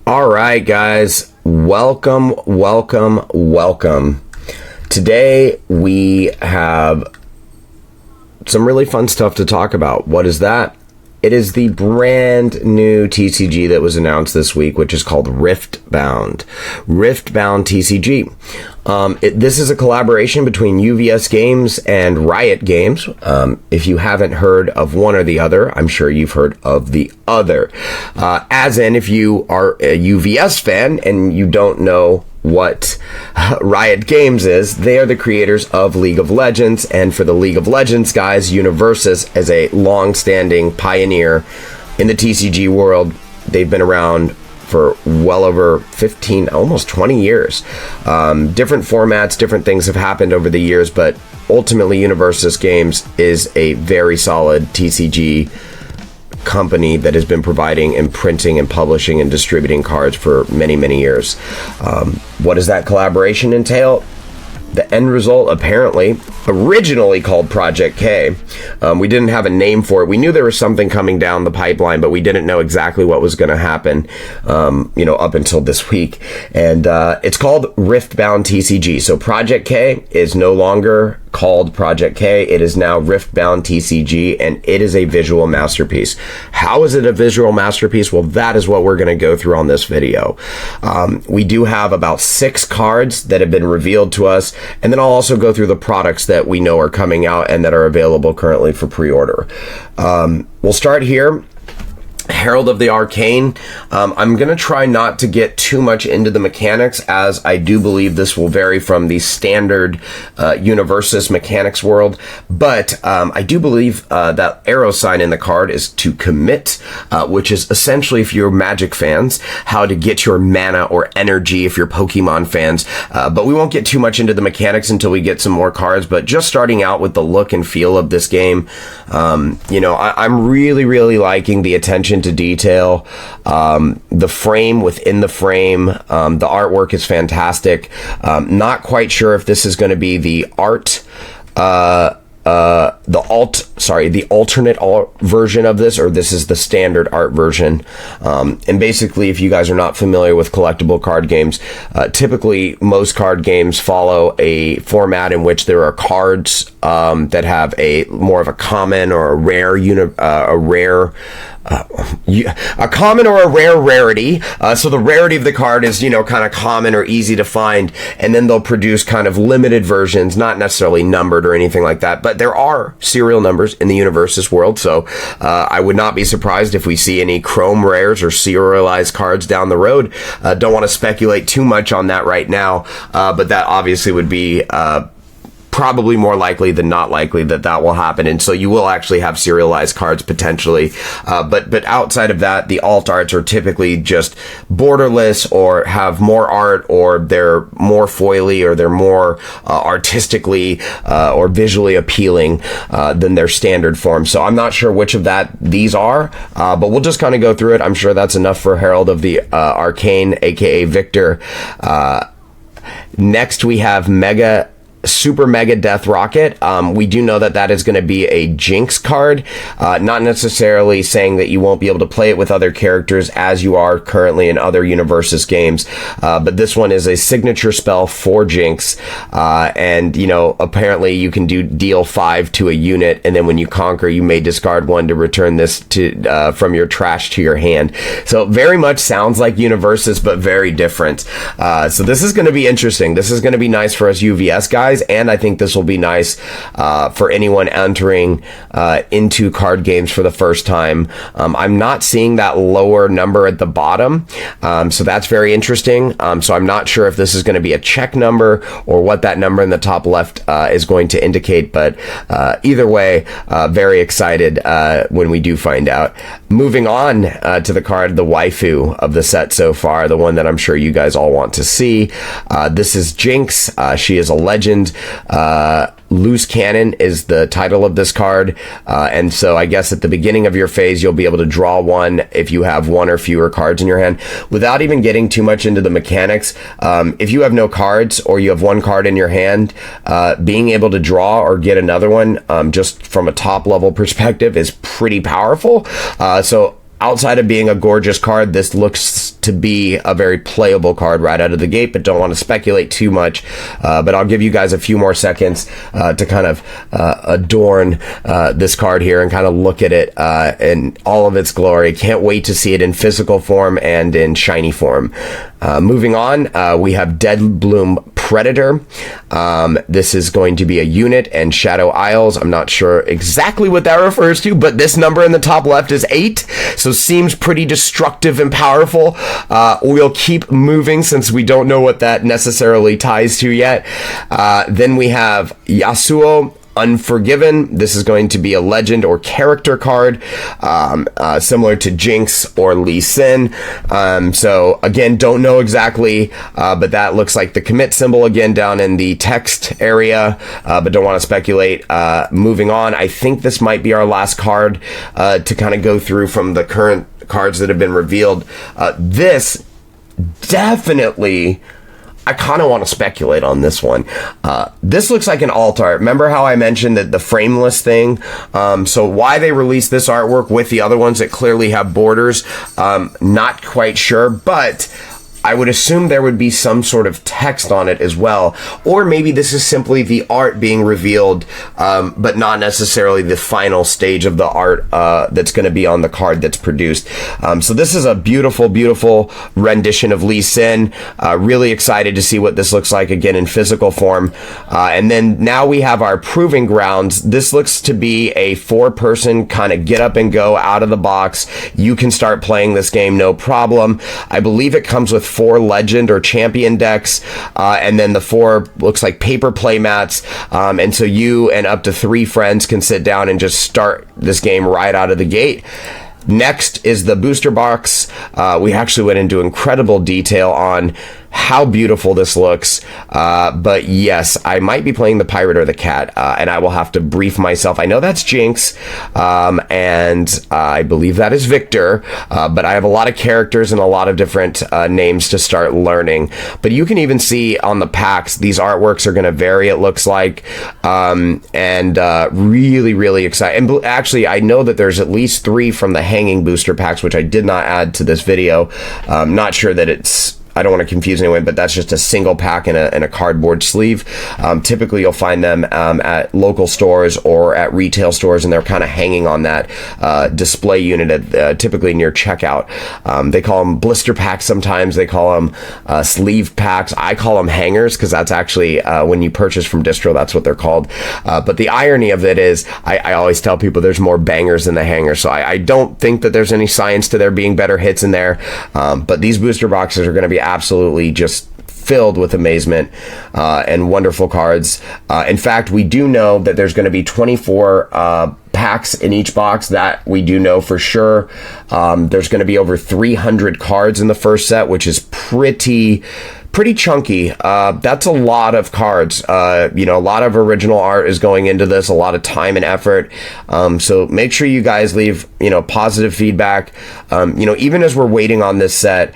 All right, guys, welcome. Today we have some really fun stuff to talk about. What is that? It is the brand new TCG that was announced this week, which is called Riftbound. Riftbound TCG. This is a collaboration between UVS Games and Riot Games. If you haven't heard of one or the other, I'm sure you've heard of the other. As in, if you are a UVS fan and you don't know what Riot Games is, they are the creators of League of Legends, and for the League of Legends guys, Universus is a long-standing pioneer in the TCG world. They've been around for well over 15, almost 20 years. Different formats, different things have happened over the years, but ultimately Universus Games is a very solid TCG company that has been providing and printing and publishing and distributing cards for many years. What does that collaboration entail? The end result, apparently, originally called Project K. We didn't have a name for it. We knew there was something coming down the pipeline, but we didn't know exactly what was going to happen, up until this week. And it's called Riftbound TCG. So Project K is no longer called Project K. It is now Riftbound TCG, and it is a visual masterpiece. How is it a visual masterpiece? Well, that is what we're going to go through on this video. We do have about 6 cards that have been revealed to us, and then I'll also go through the products that we know are coming out and that are available currently for pre-order. We'll start here. Herald of the Arcane. I'm going to try not to get too much into the mechanics, as I do believe this will vary from the standard Universus mechanics world, but I do believe that arrow sign in the card is to commit, which is essentially, if you're Magic fans, how to get your mana or energy if you're Pokemon fans, but we won't get too much into the mechanics until we get some more cards. But just starting out with the look and feel of this game, I'm really liking the attention to detail, the frame within the frame, the artwork is fantastic. Not quite sure if this is going to be the the alternate version of this, or this is the standard art version. And basically, if you guys are not familiar with collectible card games, typically most card games follow a format in which there are cards that have a more of a common or a rare a common or a rare rarity. So the rarity of the card is, kind of common or easy to find, and then they'll produce kind of limited versions, not necessarily numbered or anything like that, but there are serial numbers in the Universus world, so I would not be surprised if we see any chrome rares or serialized cards down the road. Don't want to speculate too much on that right now, but that obviously would be probably more likely than not likely that will happen, and so you will actually have serialized cards potentially, but outside of that, the alt arts are typically just borderless, or have more art, or they're more foily, or they're more artistically or visually appealing than their standard form. So I'm not sure which of these are, but we'll just kind of go through it. I'm sure that's enough for Herald of the Arcane, aka Victor. Next we have Super Mega Death Rocket. We do know that is going to be a Jinx card, not necessarily saying that you won't be able to play it with other characters as you are currently in other Universus games, but this one is a signature spell for Jinx, and apparently you can deal 5 to a unit, and then when you conquer, you may discard 1 to return this to from your trash to your hand. So very much sounds like Universus, but very different. So this is going to be interesting. This is going to be nice for us UVS guys, and I think this will be nice for anyone entering into card games for the first time. I'm not seeing that lower number at the bottom, so that's very interesting. So I'm not sure if this is going to be a check number or what that number in the top left is going to indicate, but either way, very excited when we do find out. Moving on to the card, the waifu of the set so far, the one that I'm sure you guys all want to see. This is Jinx. She is a legend. Loose Cannon is the title of this card, and so I guess at the beginning of your phase you'll be able to draw 1 if you have 1 or fewer cards in your hand. Without even getting too much into the mechanics, if you have no cards or you have 1 card in your hand, being able to draw or get another one, just from a top level perspective, is pretty powerful. So outside of being a gorgeous card, this looks to be a very playable card right out of the gate, but don't want to speculate too much. But I'll give you guys a few more seconds to kind of adorn this card here and kind of look at it in all of its glory. Can't wait to see it in physical form and in shiny form. Moving on, we have Dead Bloom Predator. This is going to be a unit, and Shadow Isles, I'm not sure exactly what that refers to, but this number in the top left is 8, so seems pretty destructive and powerful. We'll keep moving since we don't know what that necessarily ties to yet. Then we have Yasuo Unforgiven. This is going to be a legend or character card, similar to Jinx or Lee Sin. So again, don't know exactly, but that looks like the commit symbol again down in the text area, but don't want to speculate. Moving on, I think this might be our last card to kind of go through from the current cards that have been revealed. This definitely, I kind of want to speculate on this one. This looks like an alt art. Remember how I mentioned that the frameless thing? So why they released this artwork with the other ones that clearly have borders, not quite sure, but I would assume there would be some sort of text on it as well. Or maybe this is simply the art being revealed, but not necessarily the final stage of the art that's going to be on the card that's produced. So this is a beautiful, beautiful rendition of Lee Sin. Really excited to see what this looks like again in physical form. And then now we have our Proving Grounds. This looks to be a 4-person kind of get up and go out of the box. You can start playing this game, no problem. I believe it comes with 4 legend or champion decks, and then the 4 looks like paper play mats, and so you and up to 3 friends can sit down and just start this game right out of the gate. Next is the booster box. We actually went into incredible detail on how beautiful this looks, but yes, I might be playing the pirate or the cat, and I will have to brief myself. I know that's Jinx, and I believe that is Victor, but I have a lot of characters and a lot of different names to start learning. But you can even see on the packs, these artworks are going to vary, it looks like, and really, really excited. And actually, I know that there's at least 3 from the hanging booster packs, which I did not add to this video. Not sure that it's, I don't want to confuse anyone, but that's just a single pack in a cardboard sleeve. Typically, you'll find them at local stores or at retail stores, and they're kind of hanging on that display unit at, typically near checkout. They call them blister packs sometimes. They call them sleeve packs. I call them hangers because that's actually, when you purchase from distro, that's what they're called. But the irony of it is, I always tell people there's more bangers than the hangers. So I don't think that there's any science to there being better hits in there. But these booster boxes are going to be absolutely just filled with amazement and wonderful cards. In fact, we do know that there's going to be 24 packs in each box. That we do know for sure. There's going to be over 300 cards in the first set, which is pretty chunky. That's a lot of cards. A lot of original art is going into this, a lot of time and effort. So make sure you guys leave, positive feedback. Even as we're waiting on this set,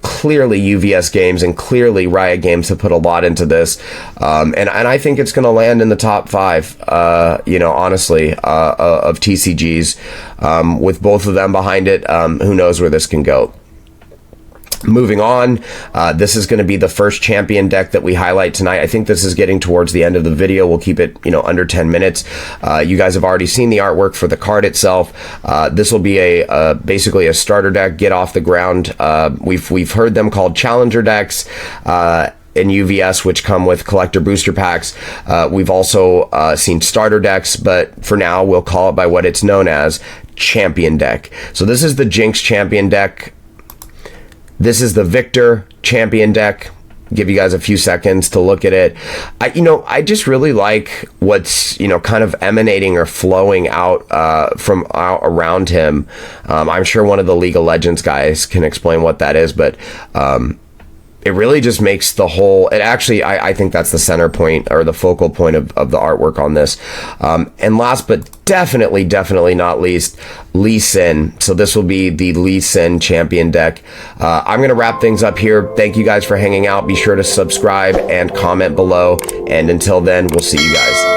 clearly UVS Games and clearly Riot Games have put a lot into this. And I think it's going to land in the top 5, honestly, of TCGs, with both of them behind it. Who knows where this can go. Moving on, this is going to be the first champion deck that we highlight tonight. I think this is getting towards the end of the video. We'll keep it, under 10 minutes. You guys have already seen the artwork for the card itself. This will be basically a starter deck, get off the ground. We've heard them called challenger decks. In UVS, which come with collector booster packs. We've also seen starter decks, but for now we'll call it by what it's known as, champion deck. So this is the Jinx champion deck. This is the Victor champion deck. Give you guys a few seconds to look at it. I just really like what's, kind of emanating or flowing out from out around him. I'm sure one of the League of Legends guys can explain what that is, but it really just makes the whole, it actually, I think that's the center point or the focal point of the artwork on this. And last but definitely not least, Lee Sin. So this will be the Lee Sin champion deck. I'm going to wrap things up here. Thank you guys for hanging out. Be sure to subscribe and comment below. And until then, we'll see you guys.